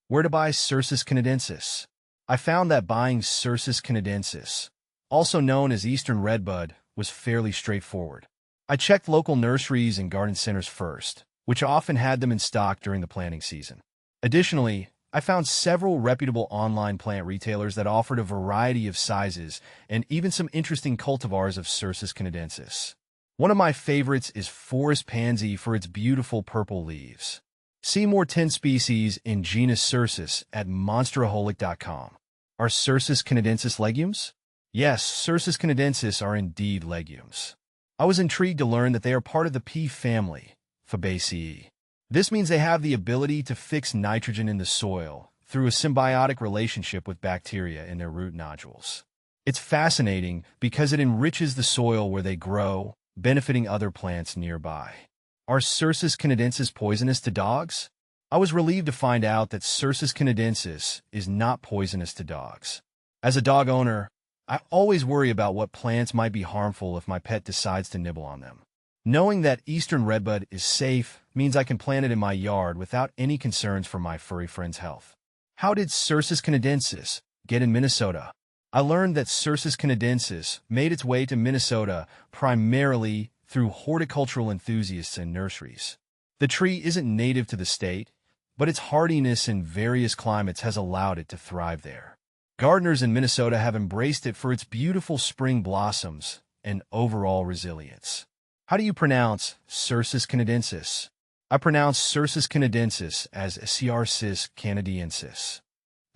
Where to buy Cercis canadensis? I found that buying Cercis canadensis, also known as Eastern Redbud, was fairly straightforward. I checked local nurseries and garden centers first, which often had them in stock during the planting season. Additionally, I found several reputable online plant retailers that offered a variety of sizes and even some interesting cultivars of Cercis canadensis. One of my favorites is Forest Pansy for its beautiful purple leaves. See more 10 species in genus Cercis at monsteraholic.com. Are Cercis canadensis legumes? Yes, Cercis canadensis are indeed legumes. I was intrigued to learn that they are part of the pea family, Fabaceae. This means they have the ability to fix nitrogen in the soil through a symbiotic relationship with bacteria in their root nodules. It's fascinating because it enriches the soil where they grow, benefiting other plants nearby. Are Cercis canadensis poisonous to dogs? I was relieved to find out that Cercis canadensis is not poisonous to dogs. As a dog owner, I always worry about what plants might be harmful if my pet decides to nibble on them. Knowing that Eastern Redbud is safe means I can plant it in my yard without any concerns for my furry friend's health. How did Cercis canadensis get in Minnesota? I learned that Cercis canadensis made its way to Minnesota primarily through horticultural enthusiasts and nurseries. The tree isn't native to the state, but its hardiness in various climates has allowed it to thrive there. Gardeners in Minnesota have embraced it for its beautiful spring blossoms and overall resilience. How do you pronounce Cercis canadensis? I pronounce Cercis canadensis as Cercis canadiensis.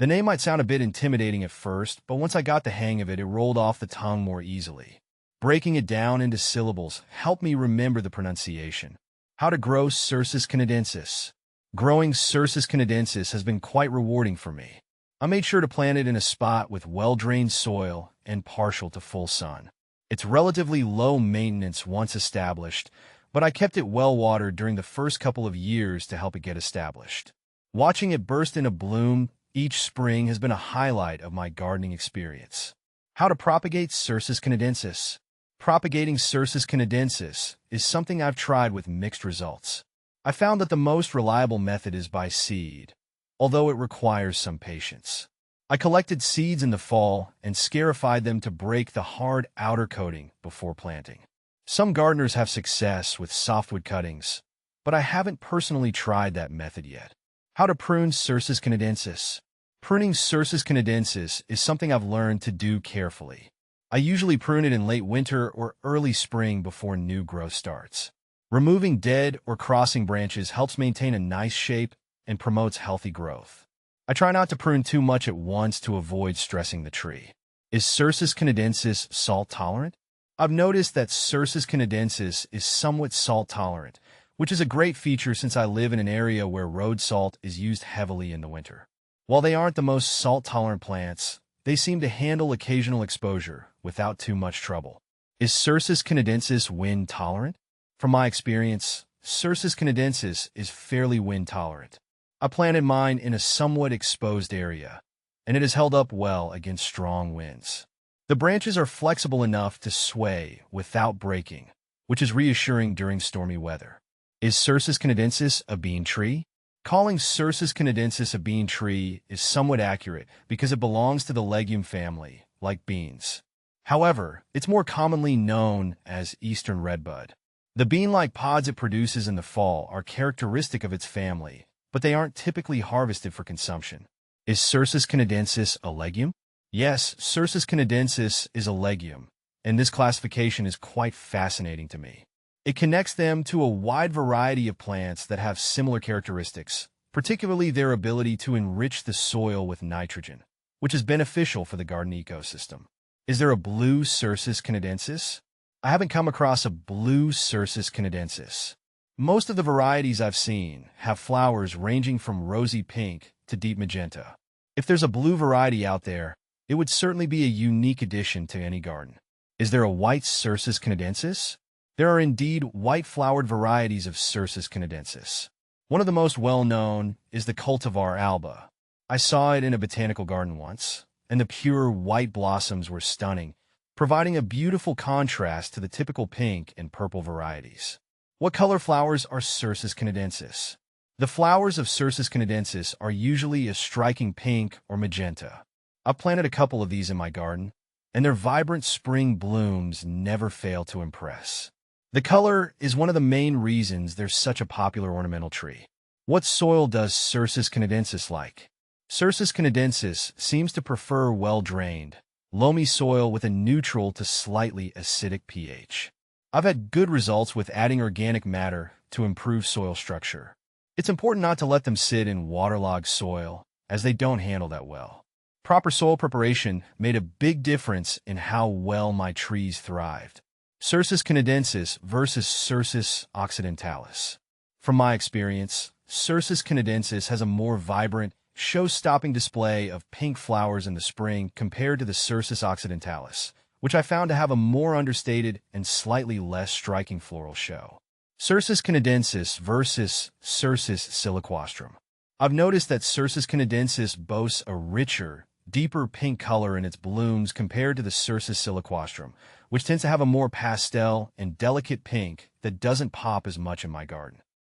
The name might sound a bit intimidating at first, but once I got the hang of it, it rolled off the tongue more easily. Breaking it down into syllables helped me remember the pronunciation. How to grow Cercis canadensis. Growing Cercis canadensis has been quite rewarding for me. I made sure to plant it in a spot with well-drained soil and partial to full sun. It's relatively low maintenance once established, but I kept it well-watered during the first couple of years to help it get established. Watching it burst into bloom each spring has been a highlight of my gardening experience. How to propagate Cercis canadensis. Propagating Cercis canadensis is something I've tried with mixed results. I found that the most reliable method is by seed, although it requires some patience. I collected seeds in the fall and scarified them to break the hard outer coating before planting. Some gardeners have success with softwood cuttings, but I haven't personally tried that method yet. How to prune Cercis canadensis. Pruning Cercis canadensis is something I've learned to do carefully. I usually prune it in late winter or early spring before new growth starts. Removing dead or crossing branches helps maintain a nice shape and promotes healthy growth. I try not to prune too much at once to avoid stressing the tree. Is Cercis canadensis salt tolerant? I've noticed that Cercis canadensis is somewhat salt tolerant, which is a great feature since I live in an area where road salt is used heavily in the winter. While they aren't the most salt-tolerant plants, they seem to handle occasional exposure without too much trouble. Is Cercis canadensis wind tolerant? From my experience, Cercis canadensis is fairly wind tolerant. I planted mine in a somewhat exposed area, and it has held up well against strong winds. The branches are flexible enough to sway without breaking, which is reassuring during stormy weather. Is Cercis canadensis a bean tree? Calling Cercis canadensis a bean tree is somewhat accurate because it belongs to the legume family, like beans. However, it's more commonly known as Eastern Redbud. The bean-like pods it produces in the fall are characteristic of its family, but they aren't typically harvested for consumption. Is Cercis canadensis a legume? Yes, Cercis canadensis is a legume, and this classification is quite fascinating to me. It connects them to a wide variety of plants that have similar characteristics, particularly their ability to enrich the soil with nitrogen, which is beneficial for the garden ecosystem. Is there a blue Cercis canadensis? I haven't come across a blue Cercis canadensis. Most of the varieties I've seen have flowers ranging from rosy pink to deep magenta. If there's a blue variety out there, it would certainly be a unique addition to any garden. Is there a white Cercis canadensis? There are indeed white-flowered varieties of Cercis canadensis. One of the most well-known is the cultivar alba. I saw it in a botanical garden once, and the pure white blossoms were stunning, providing a beautiful contrast to the typical pink and purple varieties. What color flowers are Cercis canadensis? The flowers of Cercis canadensis are usually a striking pink or magenta. I've planted a couple of these in my garden, and their vibrant spring blooms never fail to impress. The color is one of the main reasons they're such a popular ornamental tree. What soil does Cercis canadensis like? Cercis canadensis seems to prefer well-drained, loamy soil with a neutral to slightly acidic pH. I've had good results with adding organic matter to improve soil structure. It's important not to let them sit in waterlogged soil, as they don't handle that well. Proper soil preparation made a big difference in how well my trees thrived. Cercis canadensis versus Cercis occidentalis. From my experience, Cercis canadensis has a more vibrant, show-stopping display of pink flowers in the spring compared to the Cercis occidentalis, which I found to have a more understated and slightly less striking floral show. Cercis canadensis versus Cercis siliquastrum. I've noticed that Cercis canadensis boasts a richer, deeper pink color in its blooms compared to the Cercis siliquastrum, which tends to have a more pastel and delicate pink that doesn't pop as much in my garden.